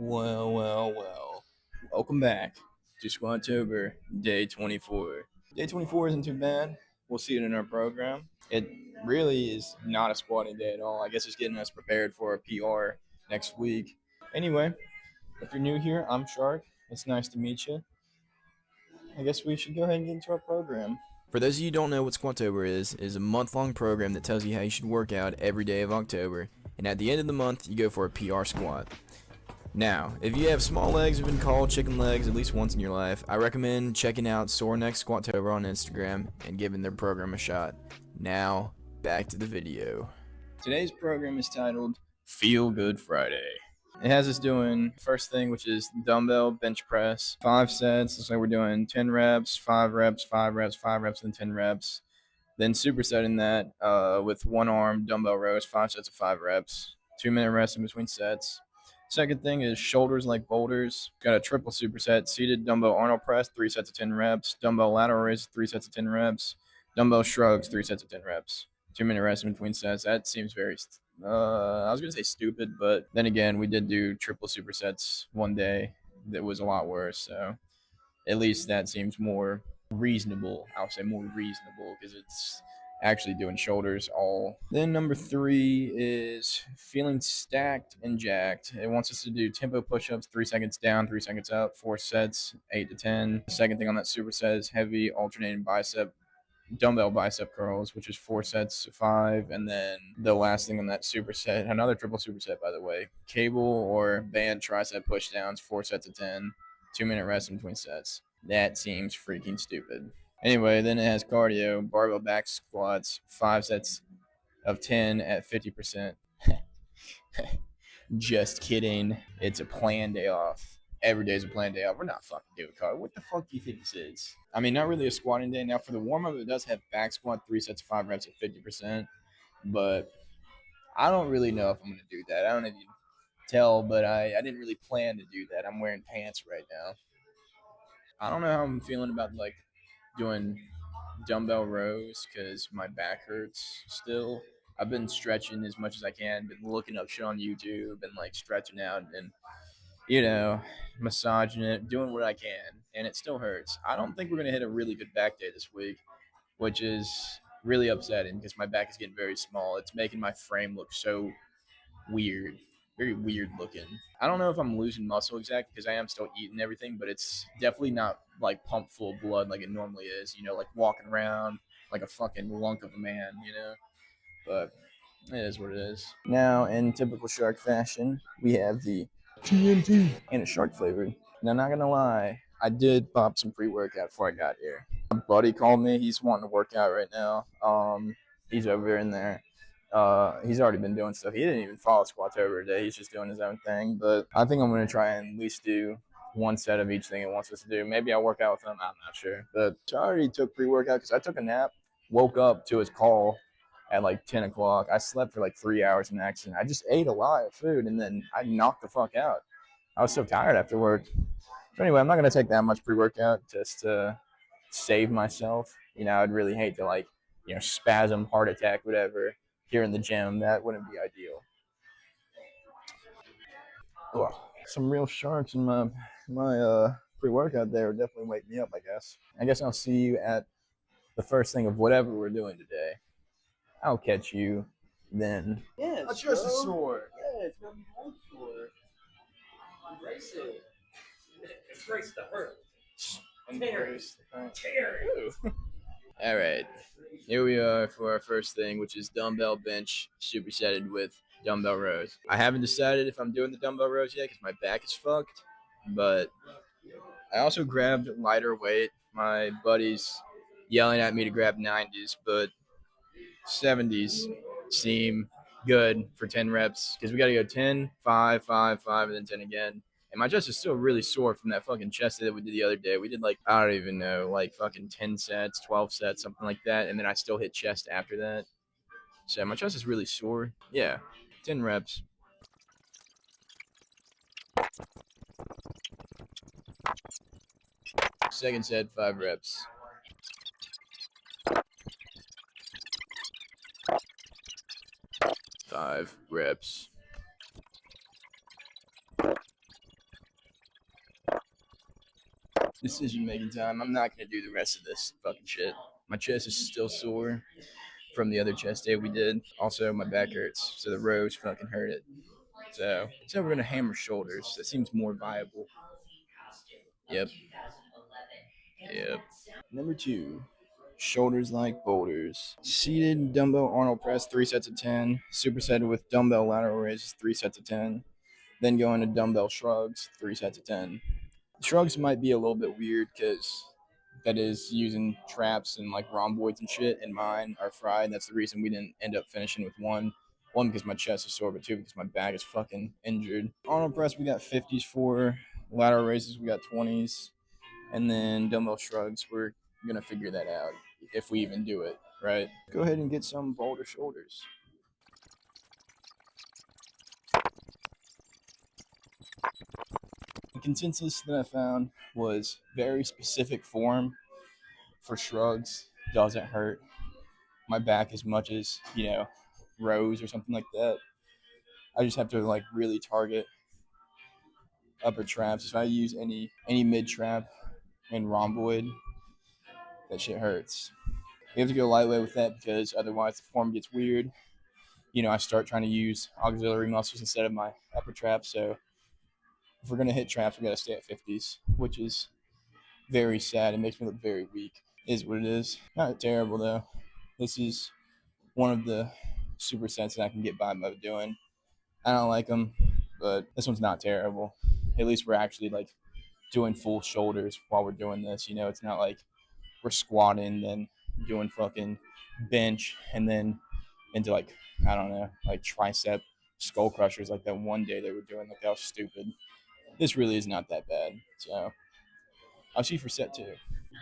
Well. Welcome back to Squatober Day 24. Day 24 isn't too bad. We'll see it in our program. It really is not a squatting day at all. I guess it's getting us prepared for a PR next week. Anyway, if you're new here, I'm Shark. It's nice to meet you. I guess we should go ahead and get into our program. For those of you who don't know what Squatober is a month-long program that tells you how you should work out every day of October, and at the end of the month, you go for a PR squat. Now, if you have small legs have been called chicken legs at least once in your life, I recommend checking out Sore Neck Squatober on Instagram and giving their program a shot. Now, back to the video. Today's program is titled Feel Good Friday. It has us doing first thing, which is dumbbell bench press, 5 sets. So we're doing 10 reps, 5 reps, 5 reps, 5 reps, and 10 reps. Then supersetting that with one arm dumbbell rows, 5 sets of 5 reps, 2-minute rest in between sets. Second thing is shoulders like boulders. Got a triple superset, seated dumbbell Arnold press, 3 sets of 10 reps, dumbbell lateral raise, 3 sets of 10 reps, dumbbell shrugs, 3 sets of 10 reps. 2-minute rest in between sets. That seems very, I was going to say stupid, but then again, we did do triple supersets one day that was a lot worse. So at least that seems more reasonable. I'll say more reasonable because it's actually doing shoulders all. Then number 3 is feeling stacked and jacked. It wants us to do tempo push-ups, 3 seconds down, 3 seconds up, 4 sets, 8 to 10. The second thing on that superset is heavy alternating dumbbell bicep curls, which is 4 sets of 5. And then the last thing on that superset, another triple superset, by the way, cable or band tricep pushdowns, 4 sets of 10, 2-minute rest in between sets. That seems freaking stupid. Anyway, then it has cardio, barbell back squats, 5 sets of 10 at 50%. Just kidding. It's a planned day off. Every day is a planned day off. We're not fucking doing cardio. What the fuck do you think this is? I mean, not really a squatting day. Now, for the warm up, it does have back squat, 3 sets of 5 reps at 50%. But I don't really know if I'm going to do that. I don't know if you can tell, but I didn't really plan to do that. I'm wearing pants right now. I don't know how I'm feeling about like doing dumbbell rows because my back hurts still. I've been stretching as much as I can, been looking up shit on YouTube and like stretching out and massaging it, doing what I can, and it still hurts. I don't think we're gonna hit a really good back day this week, which is really upsetting because my back is getting very small. It's making my frame look so weird, very weird looking. I don't know if I'm losing muscle exactly because I am still eating everything, but it's definitely not like pumped full of blood like it normally is. Like walking around like a fucking lunk of a man. But it is what it is. Now, in typical shark fashion, we have the TNT and it's shark flavored. Now, not gonna lie, I did pop some pre-workout before I got here. My buddy called me. He's wanting to work out right now. He's over in there. He's already been doing stuff. He didn't even follow Squatober today. He's just doing his own thing. But I think I'm gonna try and at least do one set of each thing he wants us to do. Maybe I'll work out with him. I'm not sure. But I already took pre-workout because I took a nap, woke up to his call at like 10 o'clock. I slept for like 3 hours in action. I just ate a lot of food and then I knocked the fuck out. I was so tired after work. So anyway, I'm not gonna take that much pre-workout just to save myself. I'd really hate to spasm, heart attack, whatever here in the gym. That wouldn't be ideal. Ugh. Some real sharks in my pre-workout there would definitely wake me up, I guess. I guess I'll see you at the first thing of whatever we're doing today. I'll catch you then. Yes, A chest is bro. sore. Yeah, it's gonna be hard for. Embrace it. Embrace the hurt. Embrace the Tear it. All right, here we are for our first thing, which is dumbbell bench supersetted with dumbbell rows. I haven't decided if I'm doing the dumbbell rows yet because my back is fucked, but I also grabbed lighter weight. My buddy's yelling at me to grab 90s, but 70s seem good for 10 reps because we got to go 10, 5, 5, 5, and then 10 again. And my chest is still really sore from that fucking chest day that we did the other day. We did like, I don't even know, like fucking 10 sets, 12 sets, something like that. And then I still hit chest after that. So my chest is really sore. Yeah, 10 reps. Second set, 5 reps. 5 reps. Decision making time. I'm not gonna do the rest of this fucking shit. My chest is still sore from the other chest day we did. Also, my back hurts, so the rows fucking hurt it. So we're gonna hammer shoulders. That seems more viable. Yep. Yep. Number two, shoulders like boulders. Seated dumbbell Arnold press, 3 sets of 10. Supersetted with dumbbell lateral raises, 3 sets of 10. Then go into dumbbell shrugs, 3 sets of 10. Shrugs might be a little bit weird because that is using traps and like rhomboids and shit, and mine are fried. That's the reason we didn't end up finishing with one. One, because my chest is sore, but two, because my back is fucking injured. Arnold press, we got 50s for. Lateral raises, we got 20s. And then dumbbell shrugs, we're gonna figure that out if we even do it, right? Go ahead and get some boulder shoulders. The consensus that I found was very specific form for shrugs doesn't hurt my back as much as, rows or something like that. I just have to like really target upper traps. If I use any mid trap and rhomboid, that shit hurts. You have to go lightweight with that because otherwise the form gets weird. I start trying to use auxiliary muscles instead of my upper traps. So if we're gonna hit traps, we gotta stay at 50s, which is very sad. It makes me look very weak. Is what it is. Not terrible though. This is one of the supersets that I can get by doing. I don't like them, but this one's not terrible. At least we're actually like doing full shoulders while we're doing this. It's not like we're squatting, then doing fucking bench, and then into like, I don't know, like tricep skull crushers like that one day they were doing. Like that was stupid. This really is not that bad. So I'll see for set two.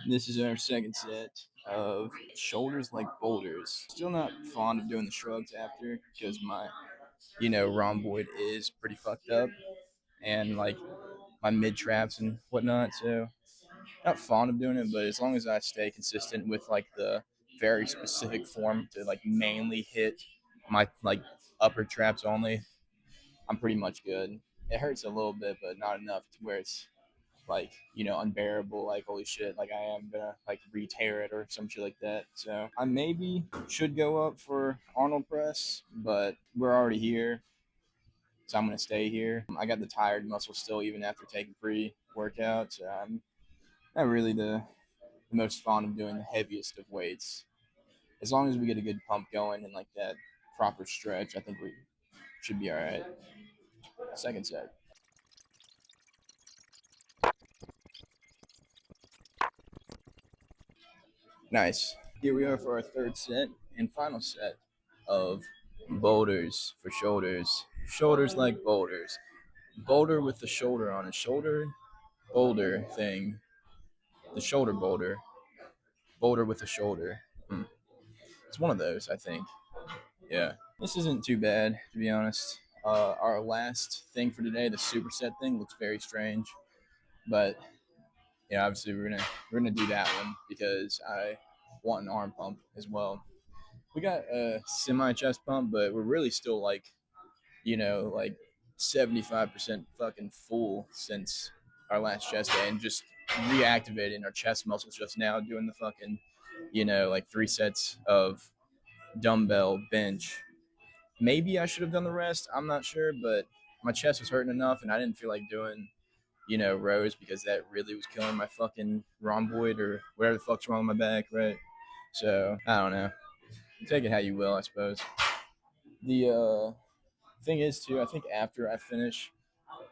This is our second set of shoulders like boulders. Still not fond of doing the shrugs after because my, rhomboid is pretty fucked up and like my mid traps and whatnot. So not fond of doing it, but as long as I stay consistent with like the very specific form to like mainly hit my like upper traps only, I'm pretty much good. It hurts a little bit, but not enough to where it's like, unbearable, like holy shit, like I am gonna like re-tear it or some shit like that. So I maybe should go up for Arnold press, but we're already here, so I'm gonna stay here. I got the tired muscle still even after taking pre-workout, so I'm not really the most fond of doing the heaviest of weights. As long as we get a good pump going and like that proper stretch, I think we should be all right. Second set. Nice. Here we are for our third set and final set of boulders for shoulders. Shoulders like boulders. Boulder with the shoulder on it. Shoulder boulder thing. The shoulder boulder. Boulder with the shoulder. It's one of those, I think. Yeah. This isn't too bad, to be honest. Our last thing for today, the superset thing, looks very strange, but obviously we're gonna do that one because I want an arm pump as well. We got a semi chest pump, but we're really still like 75% fucking full since our last chest day, and just reactivating our chest muscles just now, doing the fucking like 3 sets of dumbbell bench. Maybe I should have done the rest. I'm not sure, but my chest was hurting enough, and I didn't feel like doing rows because that really was killing my fucking rhomboid or whatever the fuck's wrong with my back, right? So I don't know. Take it how you will, I suppose. The thing is too, I think after I finish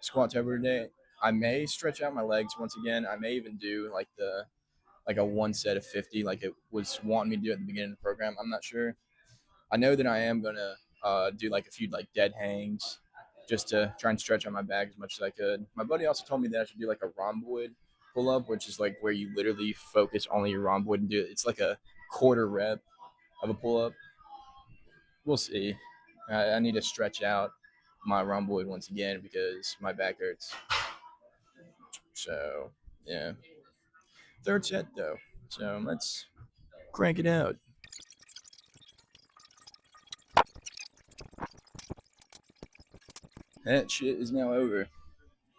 Squatober today, I may stretch out my legs once again. I may even do like a 1 set of 50, like it was wanting me to do at the beginning of the program. I'm not sure. I know that I am gonna do like a few like dead hangs just to try and stretch out my back as much as I could. My buddy also told me that I should do like a rhomboid pull up, which is like where you literally focus only your rhomboid and do it. It's like a quarter rep of a pull up. We'll see. I need to stretch out my rhomboid once again because my back hurts. So yeah, third set though. So let's crank it out. That shit is now over.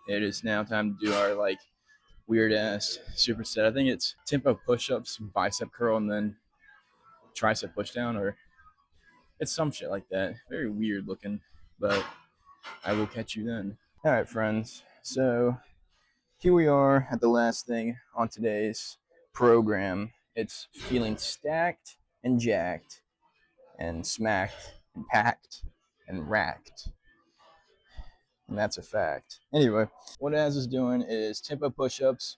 It is now time to do our like weird ass superset. I think it's tempo push-ups, bicep curl, and then tricep pushdown, or it's some shit like that. Very weird looking, but I will catch you then. All right, friends. So here we are at the last thing on today's program. It's feeling stacked and jacked and smacked and packed and racked. And that's a fact. Anyway, what Az is doing is tempo push-ups,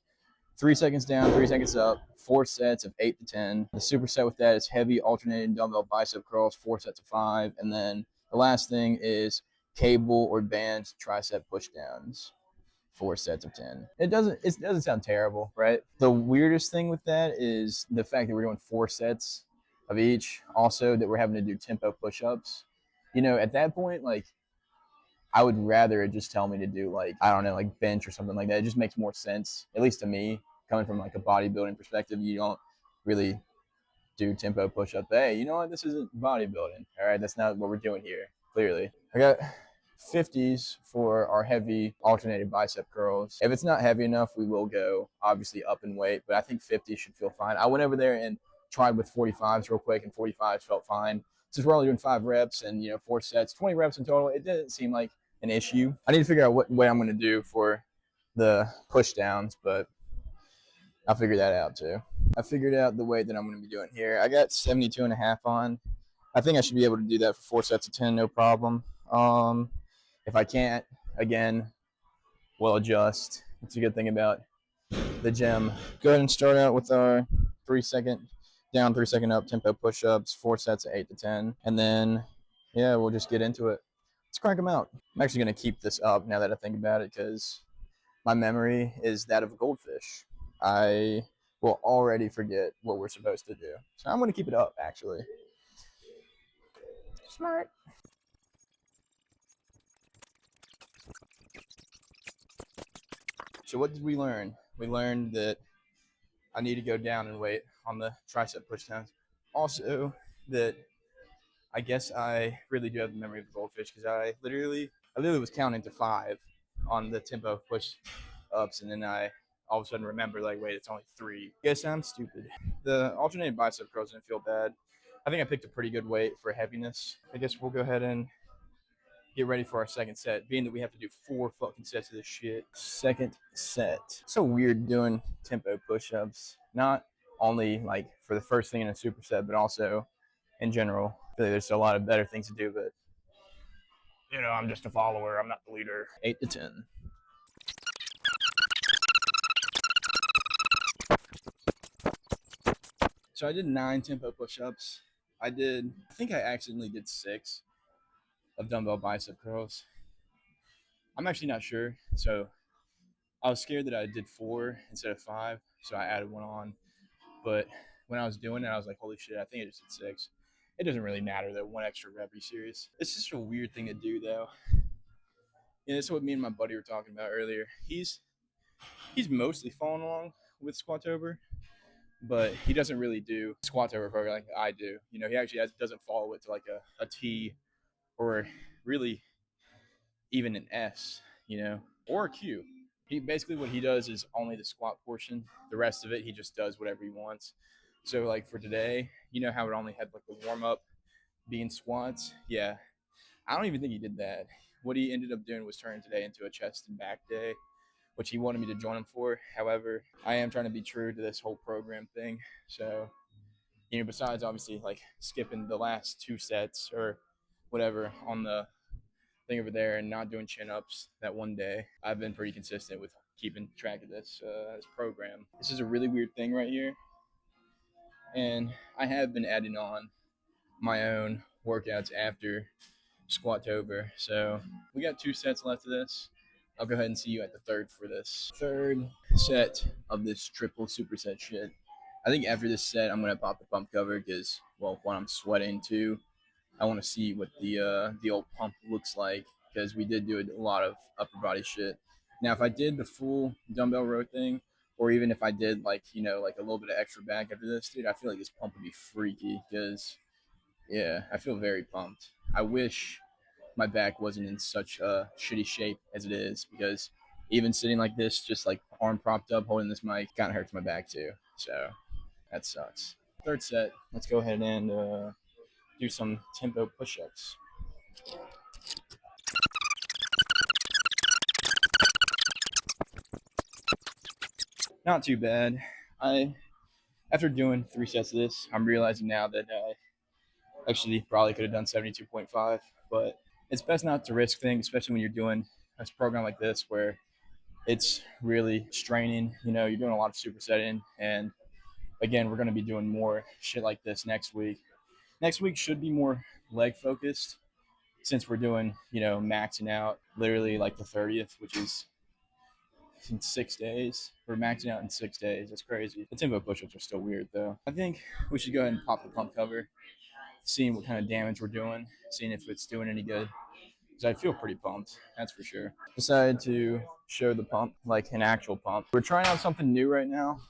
3 seconds down, 3 seconds up, 4 sets of 8 to 10. The superset with that is heavy alternating dumbbell bicep curls, 4 sets of 5. And then the last thing is cable or band tricep pushdowns, 4 sets of 10. It doesn't sound terrible, right? The weirdest thing with that is the fact that we're doing 4 sets of each. Also, that we're having to do tempo push-ups. At that point, like, I would rather it just tell me to do, like, I don't know, like bench or something like that. It just makes more sense, at least to me, coming from like a bodybuilding perspective. You don't really do tempo push up. Hey, you know what? This isn't bodybuilding. All right, that's not what we're doing here. Clearly, I got 50s for our heavy alternated bicep curls. If it's not heavy enough, we will go obviously up in weight, but I think 50 should feel fine. I went over there and tried with 45s real quick, and 45s felt fine. Since we're only doing 5 reps and 4 sets, 20 reps in total, it didn't seem like an issue. I need to figure out what way I'm going to do for the push downs, but I'll figure that out too. I figured out the weight that I'm going to be doing here. I got 72 and a half on. I think I should be able to do that for 4 sets of 10, no problem. If I can't, again, we'll adjust. It's a good thing about the gym. Go ahead and start out with our 3 second down, 3 second up tempo push-ups, 4 sets of 8 to 10, and then we'll just get into it. Let's crank them out. I'm actually going to keep this up now that I think about it, because my memory is that of a goldfish. I will already forget what we're supposed to do, so I'm going to keep it up, actually. Smart. So what did we learn? We learned that I need to go down in weight on the tricep pushdowns. Also, that I guess I really do have the memory of the goldfish, because I literally was counting to 5 on the tempo push ups, and then I all of a sudden remember, like, wait, it's only 3. Guess I'm stupid. The alternating bicep curls didn't feel bad. I think I picked a pretty good weight for heaviness. I guess we'll go ahead and get ready for our second set, being that we have to do 4 fucking sets of this shit. Second set. It's so weird doing tempo push-ups, not only like for the first thing in a superset, but also in general. I feel like there's a lot of better things to do, but I'm just a follower. I'm not the leader. 8 to 10. So I did 9 tempo push-ups. I think I accidentally did 6 of dumbbell bicep curls. I'm actually not sure. So I was scared that I did 4 instead of 5, so I added 1 on. But when I was doing it, I was like, holy shit, I think I just did 6. It doesn't really matter though, 1 extra rep. Are you serious? It's just a weird thing to do though. That's what me and my buddy were talking about earlier. He's mostly following along with Squatober, but he doesn't really do Squatober program like I do. He actually doesn't follow it to like a T, or really even an S, or a Q. What he does is only the squat portion. The rest of it, he just does whatever he wants. So like for today, how it only had like the warm up being squats. Yeah, I don't even think he did that. What he ended up doing was turning today into a chest and back day, which he wanted me to join him for. However, I am trying to be true to this whole program thing. So, besides obviously like skipping the last 2 sets or whatever on the thing over there and not doing chin ups that one day, I've been pretty consistent with keeping track of this program. This is a really weird thing right here, and I have been adding on my own workouts after Squatober. So we got 2 sets left of this. I'll go ahead and see you at the third for this third set of this triple superset shit. I think after this set, I'm gonna pop the pump cover because, well, when I'm sweating too, I want to see what the old pump looks like, because we did do a lot of upper body shit. Now, if I did the full dumbbell row thing, or even if I did like like a little bit of extra back after this, dude, I feel like this pump would be freaky, because I feel very pumped. I wish my back wasn't in such a shitty shape as it is, because Even sitting like this, just like arm propped up, holding this mic, kind of hurts my back too. So that sucks. Third set, let's go ahead and do some tempo push-ups. Not too bad. I After doing 3 sets of this, I'm realizing now that I actually probably could have done 72.5, but it's best not to risk things, especially when you're doing a program like this where it's really straining. You know, you're doing a lot of supersetting, and again, we're going to be doing more shit like this next week. Next week should be more leg focused since we're doing, maxing out literally like the 30th, which is in 6 days. We're maxing out in 6 days. That's crazy. The tempo push-ups are still weird though. I think we should go ahead and pop the pump cover, seeing what kind of damage we're doing, seeing if it's doing any good. Because I feel pretty pumped, that's for sure. Decided to show the pump, like an actual pump. We're trying out something new right now,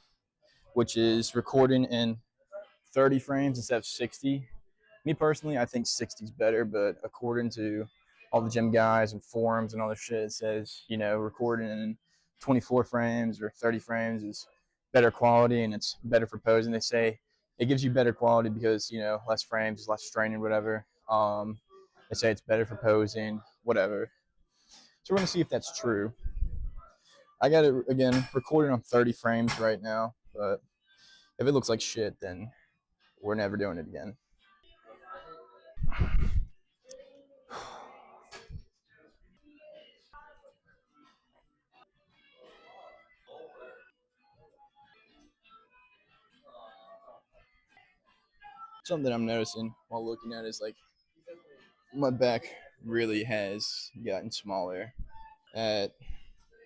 which is recording in 30 frames instead of 60. Me personally, I think 60 is better, but according to all the gym guys and forums and all this shit, it says, recording in 24 frames or 30 frames is better quality and it's better for posing. They say it gives you better quality because, less frames is less straining, whatever. They say it's better for posing, whatever. So we're going to see if that's true. I got it, again, recording on 30 frames right now, but if it looks like shit, then we're never doing it again. Something that I'm noticing while looking at it is like my back really has gotten smaller. That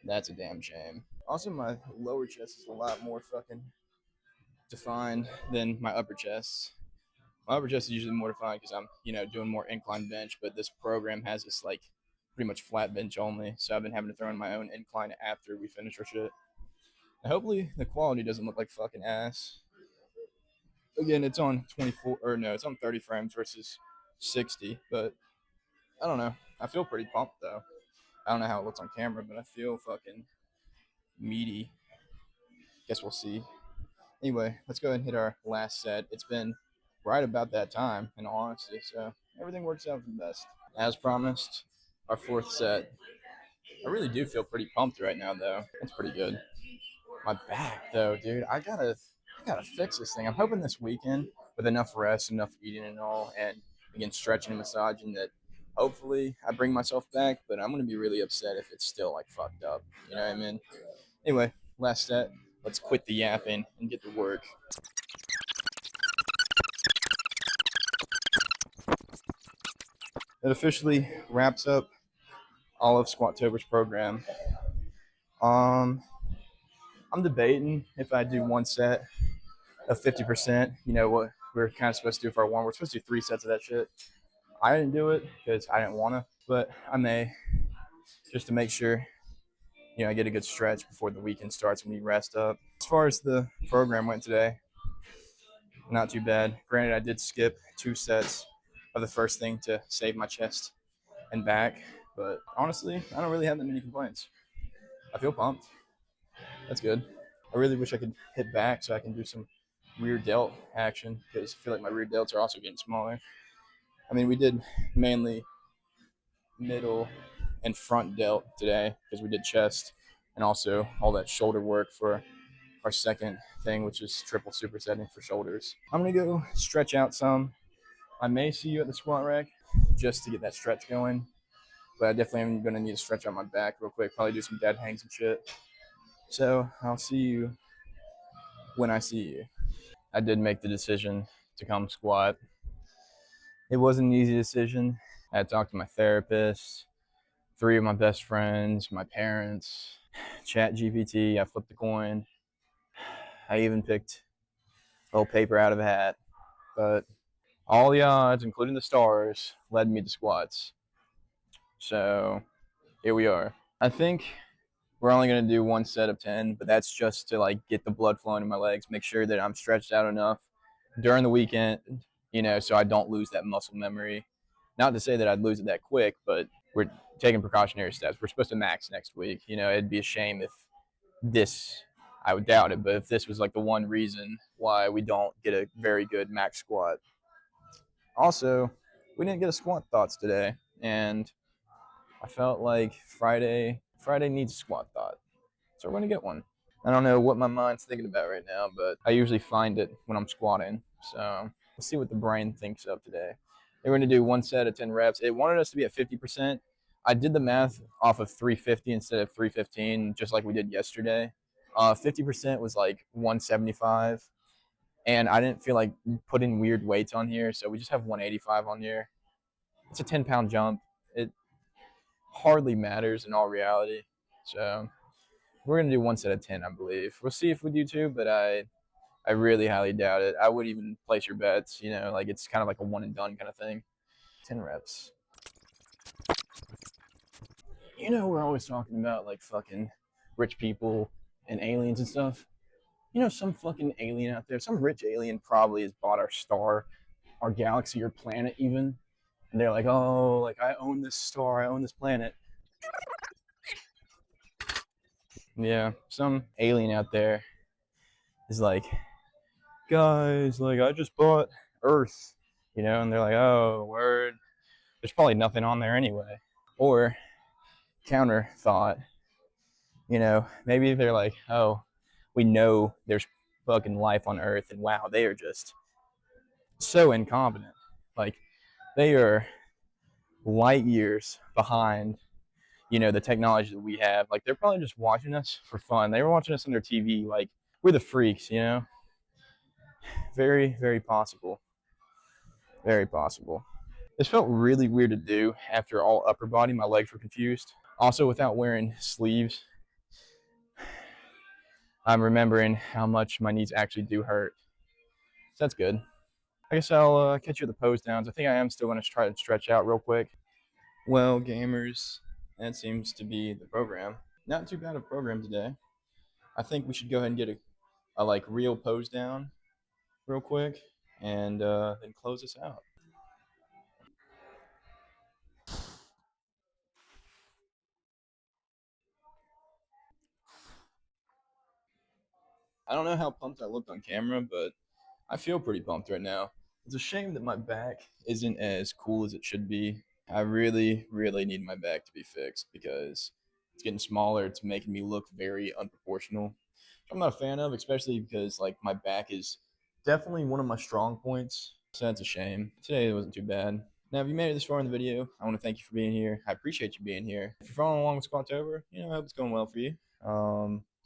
that's a damn shame. Also, my lower chest is a lot more fucking defined than my upper chest. My upper chest is usually more defined because I'm, doing more incline bench, but this program has this like pretty much flat bench only. So I've been having to throw in my own incline after we finish our shit. And hopefully the quality doesn't look like fucking ass. Again, it's on 24 or no, it's on 30 frames versus 60, but I don't know. I feel pretty pumped though. I don't know how it looks on camera, but I feel fucking meaty. Guess we'll see. Anyway, let's go ahead and hit our last set. It's been right about that time, in all honesty, so everything works out for the best. As promised, our fourth set. I really do feel pretty pumped right now, though. That's pretty good. My back, though, dude, I gotta fix this thing. I'm hoping this weekend, with enough rest, enough eating, and all, and again stretching and massaging, that hopefully I bring myself back. But I'm gonna be really upset if it's still like fucked up. You know what I mean? Anyway, last set. Let's quit the yapping and get to work. It officially wraps up all of Squatober's program. Um, I'm debating if I do one set of 50%. You know what we're kind of supposed to do for our one. We're supposed to do 3 sets of that shit. I didn't do it because I didn't want to, but I may, just to make sure, I get a good stretch before the weekend starts when we rest up. As far as the program went today, not too bad. Granted, I did skip 2 sets of the first thing to save my chest and back, but honestly, I don't really have that many complaints. I feel pumped. That's good. I really wish I could hit back so I can do some rear delt action because I feel like my rear delts are also getting smaller. I mean, we did mainly middle and front delt today because we did chest and also all that shoulder work for our second thing, which is triple supersetting for shoulders. I'm gonna go stretch out some. I may see you at the squat rack just to get that stretch going, but I definitely am gonna need to stretch out my back real quick. Probably do some dead hangs and shit. So I'll see you when I see you. I did make the decision to come squat. It wasn't an easy decision. I had talked to my therapist, 3 of my best friends, my parents, Chat GPT. I flipped a coin. I even picked a little paper out of a hat. But all the odds, including the stars, led me to squats. So here we are. I think we're only going to do 1 set of 10, but that's just to like get the blood flowing in my legs, make sure that I'm stretched out enough during the weekend, so I don't lose that muscle memory. Not to say that I'd lose it that quick, but we're taking precautionary steps. We're supposed to max next week. It'd be a shame if this, I would doubt it, but if this was like the one reason why we don't get a very good max squat. Also, we didn't get a squat thoughts today, and I felt like Friday needs a squat thought, so we're gonna get one. I don't know what my mind's thinking about right now, but I usually find it when I'm squatting. So let's see what the brain thinks of today. They were going to do one set of 10 reps. It wanted us to be at 50%. I did the math off of 350 instead of 315, just like we did yesterday. 50% was like 175, and I didn't feel like putting weird weights on here, so we just have 185 on here. It's a 10-pound jump. It hardly matters in all reality. So we're gonna do one set of 10, I believe. We'll see if we do two, but I really highly doubt it. I would even place your bets. Like it's kind of like a one and done kind of thing. 10 reps. We're always talking about like fucking rich people and aliens and stuff. Some fucking alien out there, some rich alien probably has bought our star, our galaxy, or planet even. And they're like, oh, like I own this star, I own this planet. Yeah, some alien out there is like, guys, like I just bought Earth, and they're like, oh, word. There's probably nothing on there anyway. Or counter thought, maybe they're like, oh, we know there's fucking life on Earth, and wow, they are just so incompetent. Like they are light years behind, the technology that we have. Like they're probably just watching us for fun. They were watching us on their TV. Like we're the freaks. Very, very possible. Very possible. This felt really weird to do after all upper body. My legs were confused. Also, without wearing sleeves, I'm remembering how much my knees actually do hurt. So that's good. I guess I'll catch you at the pose downs. I think I am still going to try to stretch out real quick. Well, gamers, that seems to be the program. Not too bad of a program today. I think we should go ahead and get a like real pose down real quick and then close this out. I don't know how pumped I looked on camera, but I feel pretty pumped right now. It's a shame that my back isn't as cool as it should be. I really, really need my back to be fixed because it's getting smaller. It's making me look very unproportional. I'm not a fan of, especially because like my back is definitely one of my strong points. So that's a shame. Today it wasn't too bad. Now, if you made it this far in the video, I want to thank you for being here. I appreciate you being here. If you're following along with Squatober, I hope it's going well for you.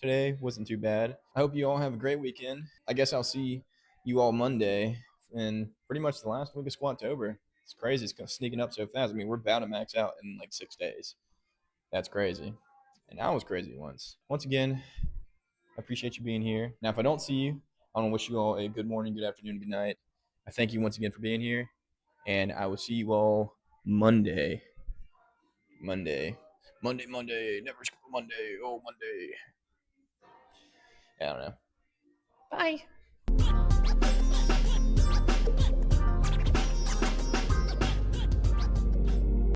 Today wasn't too bad. I hope you all have a great weekend. I guess I'll see you all Monday and pretty much the last week of Squatober. It's crazy. It's sneaking up so fast. I mean, we're about to max out in like 6 days. That's crazy. And I was crazy once. Once again, I appreciate you being here. Now, if I don't see you, I want to wish you all a good morning, good afternoon, good night. I thank you once again for being here, and I will see you all Monday. Monday. Monday, Monday. Never skip a Monday. Oh, Monday. I don't know. Bye.